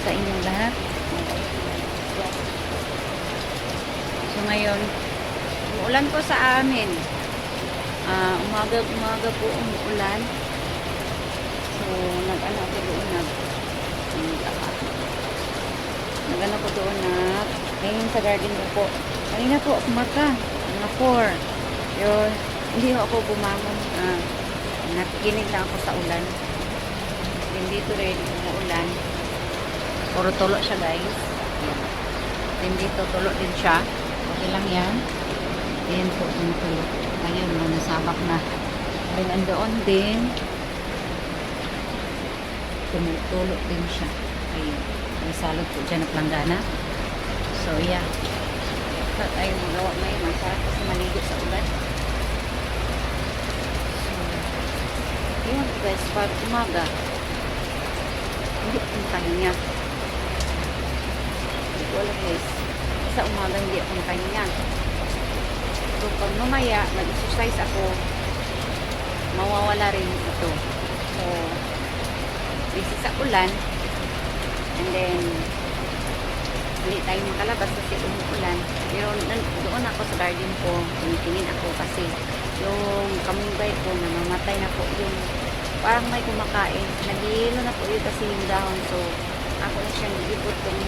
sa inyong lahat. So ngayon, umuulan po sa amin. Umaga po umuulan. So nag-ano ako doon nag-ano ko doon ngayon sa garden ko po. Kanina po umaga, mga 4. Yun, hindi ako bumangon. Nakikinig lang ako sa ulan. Then dito rin umuulan. Puro tulo siya guys. Then dito tulo din siya. Okay lang yan. Ayan po yung tulo. Ayun, nasabak na. Then andoon din. Tumutulo din siya. Ayun. May salot po dyan na planggana. So yeah. At ayun magawa may masarap kasi maligo sa ulan. So, yun guys, pag umaga, hindi ako makahinga. Hindi ko alam guys. Sa umaga hindi ako makahinga. So pag mamaya, mag-exercise ako, mawawala rin ito. So, busy sa ulan, and then, hindi tayo makalabas kasi umuulan. Pero doon ako sa garden ko, tinitingin ako kasi yung kamunggay ko, namamatay na po yung parang may kumakain. Nagihilo na po yun kasi yung dahon. So, ako na siyang ibot kung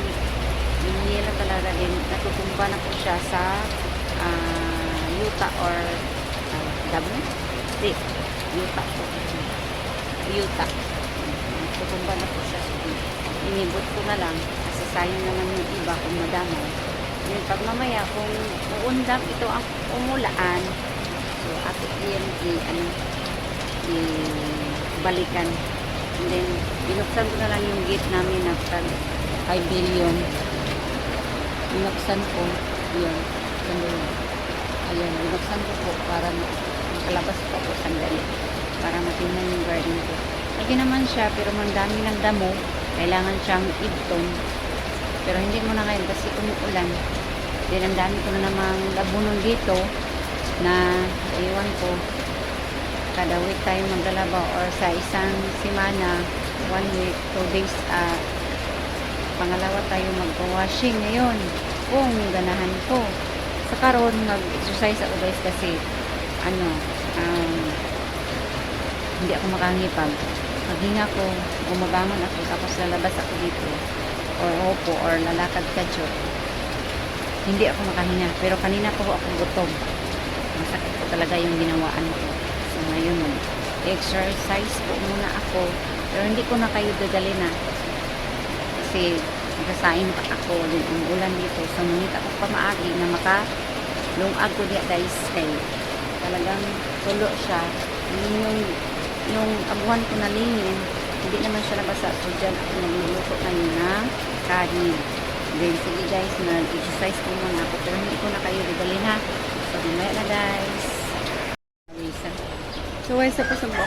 hinihilo talaga din. Natutumba na po siya sa yuta or damo? Hindi. Yuta po. Yuta. Natutumba na po siya. So, inibot ko na lang kasi sayang naman yung iba kung madamo. Yung pag mamaya kung uundang ito ang umulaan, so ato yan balikan. And then binuksan ko na lang yung gate namin na 5 billion. Binuksan ko yun. Ayun, binuksan ko po para makalabas po ako sandali para matingnan yung garden ko. Lagi naman siya pero mandami ng damo. Kailangan siyang ibton. Pero hindi mo na ngayon kasi umuulan. Then ang dami ko na namang labunon dito na iwan ko. Kada week tayo maglalaba or sa isang semana, 1 week, 2 days, pangalawa tayo magpa-washing ngayon. Kung ganahan ko. Sa karon mag-exercise ako guys kasi hindi ako makangipag. Maghinga ko, gumabangon ako, tapos lalabas ako dito, or opo, or lalakad kadyo. Hindi ako makahinga. Pero kanina po ako gutom. Masakit po talaga yung ginawaan ko. So ngayon, exercise po muna ako. Pero hindi ko na kayo dadali na. Kasi nagsasain pa ako din ang ulan dito. So ngunit ako pa maagi na makalungag ko diya guys. Kay talagang tulo siya. Yung abuhan ko na lingin, hindi naman siya nabasa. So dyan ako nagluluto ngayon ng kanin. Then sige guys, nag-exercise ko muna ako. Pero hindi ko na kayo dadalhin ha. So mamaya na guys. So guys, tapos ako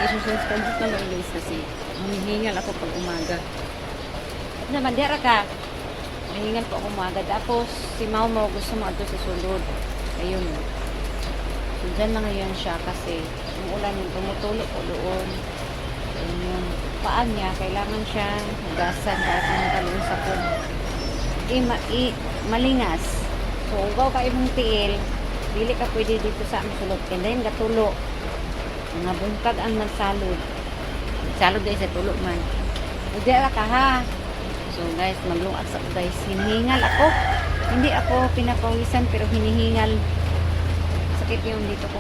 exercise ko na lang guys kasi humihingal ako pag umaga. Naman, diara ka. Humihingal po ako umaga. Tapos si Mau gusto mo ato sa sulod. Ayun. So dyan na ngayon siya kasi yung ulan yung tumutulo po doon. Yung paan niya, kailangan siya hugasan kahit ang talong sapon. Malingas. So, ugaw ka imong tiil, dili ka pwede dito sa aming sulod. Kaya yun, gatulo. Mga bungkag ang magsalod. Salod guys, sa tulo man. Udera ka ha. So, guys, maglungag sa guys. Hinihingal ako. Hindi ako pinapawisan, pero hinihingal. Sakit yung dito ko.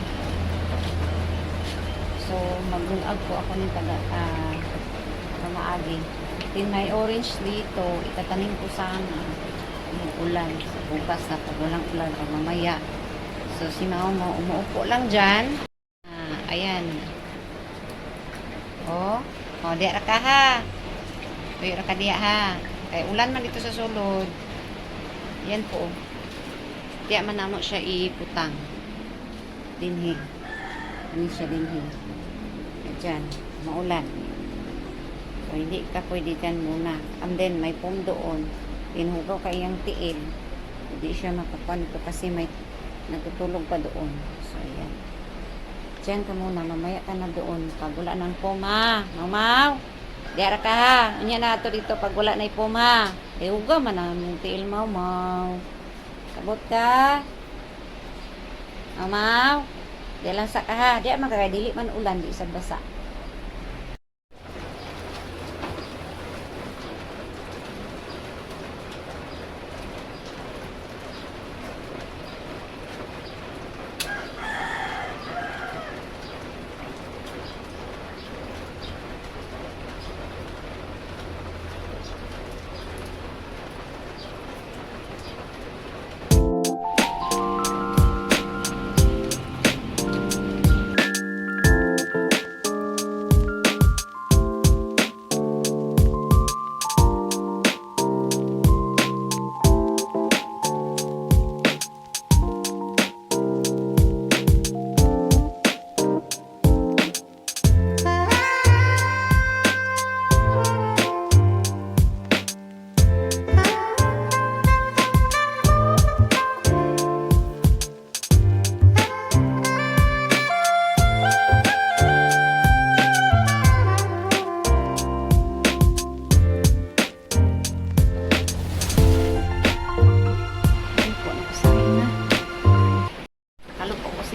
So, maglungag po ako ng maagi. Then may orange dito, itatanim ko sana yung ulan. Sa bukas na pag walang ulan o mamaya. So, si Mao umuupo lang dyan. Ayan. Diya ka ha. Diya ka diya ha. Kaya ulan man dito sa sulod. Yan po. Diya man namo siya iputang. Dinhi. Ano siya dinhi. Diyan. Maulan. So, hindi ka pwede dyan muna. And then, may pum doon. Tinhugaw ka iyang tiil. Hindi siya makapanto kasi may natutulog pa doon. So, ayan. Diyan ka muna. Mamaya ka na doon. Pag wala ng pum, ha? Mamaw! Diara ka ha. Anya na ato dito pag wala na ipom ha. Eh huga man na mong tiil mau. Kabot ka. Mau. Di lang sa ka ha. Di magkakadili man ulan di isang basa.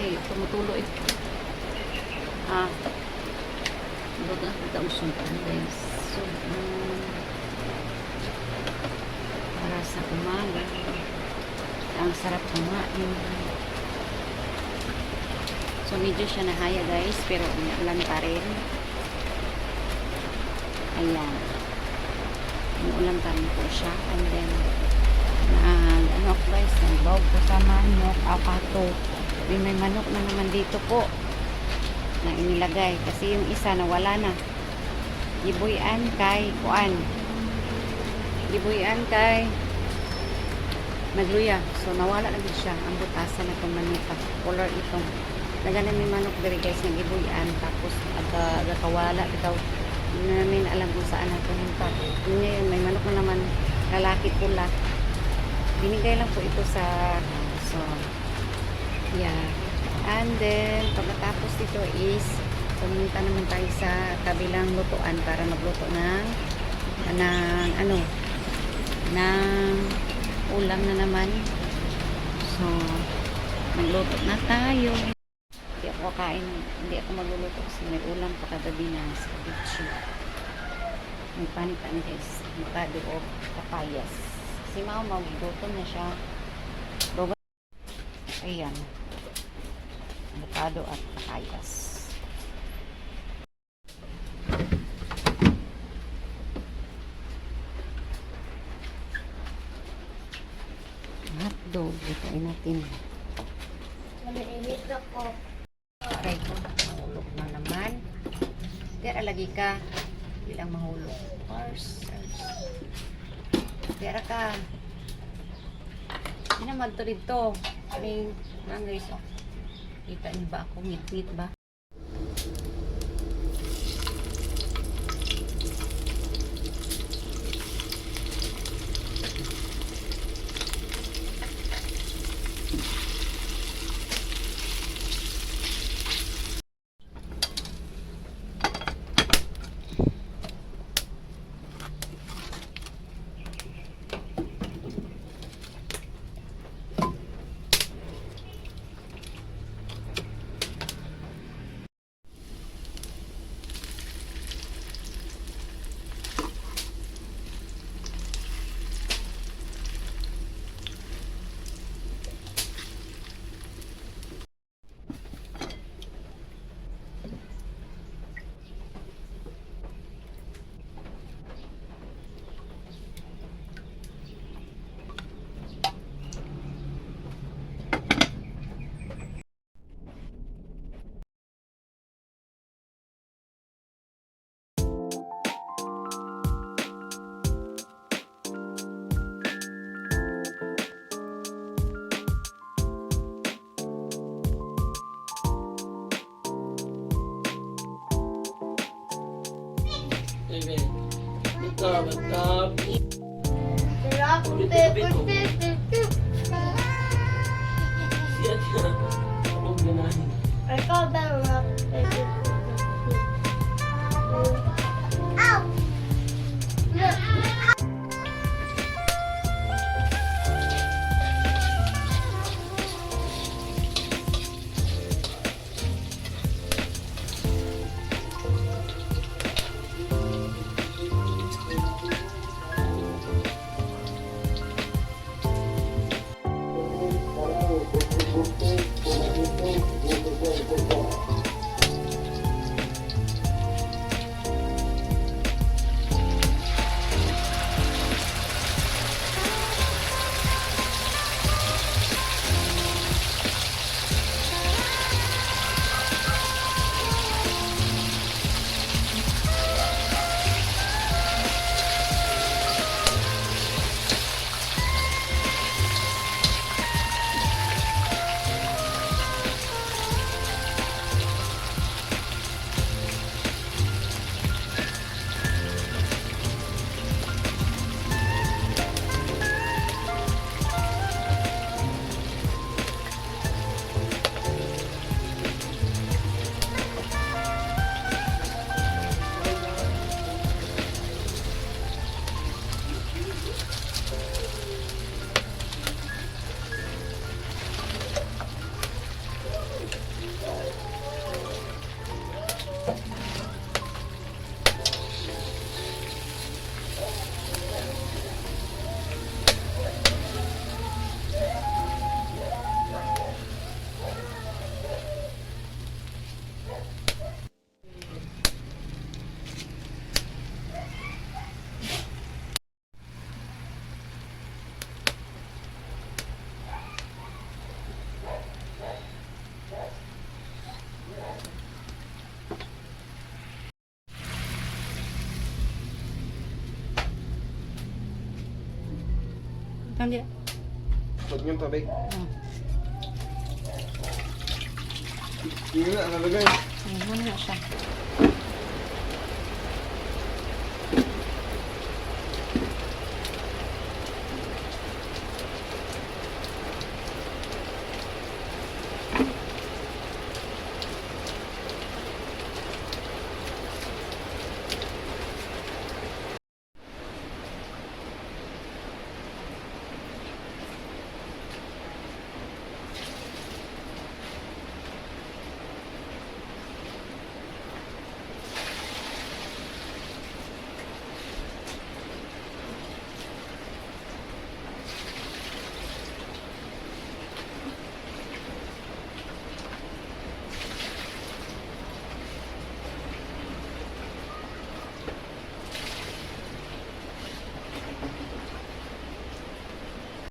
Tumutulo eh. Baga, kita usuntan guys. So, para sa umaga. Ang sarap kumain. So, medyo siya nahaya guys. Pero, ulan pa rin. Ayan. Ulan pa rin po siya. And then, ano guys, nag-vlog ko sa manok, apato. May manok na naman dito po na inilagay kasi yung isa nawala na. Gibuyan kay kuan. Gibuyan kay Magluya. So nawala na din siya ang butasan na itong manita. Color itong. Nagana may manok diri guys na gibuyan tapos aga kawala bitaw. Hindi namin alam kung saan na pumunta. Ngayon may manok na naman lalaki pula. Binigay lang po ito sa yeah. And then, pagkatapos dito is pumunta naman tayo sa kabilang lutuan para magluto ng ulam na naman. So, magluto na tayo. Hindi ako kakain, hindi ako magluluto kasi may ulam pa kagabi na sa beach. May panitan guys. Mukado o papayas. Si Mau magluto na siya. Ayan. Avocado at papayas. Hotdog. Itoin natin. Maniinit ako. Aray ko. Mahulog na naman. Tira lagi ka. Bilang mahulog. First. Tira ka. Hindi naman ito dito. Aring lang guys. Oh. Kita niyo ba ako? Ngit-ngit ba? Betul. Sarap. Siap ya. Huwag ganahin. Ikaw ba, Rock? Ow! lang dia. Huwag niyong tubig. Oh. Hindi na, nalagay. Muna na siya.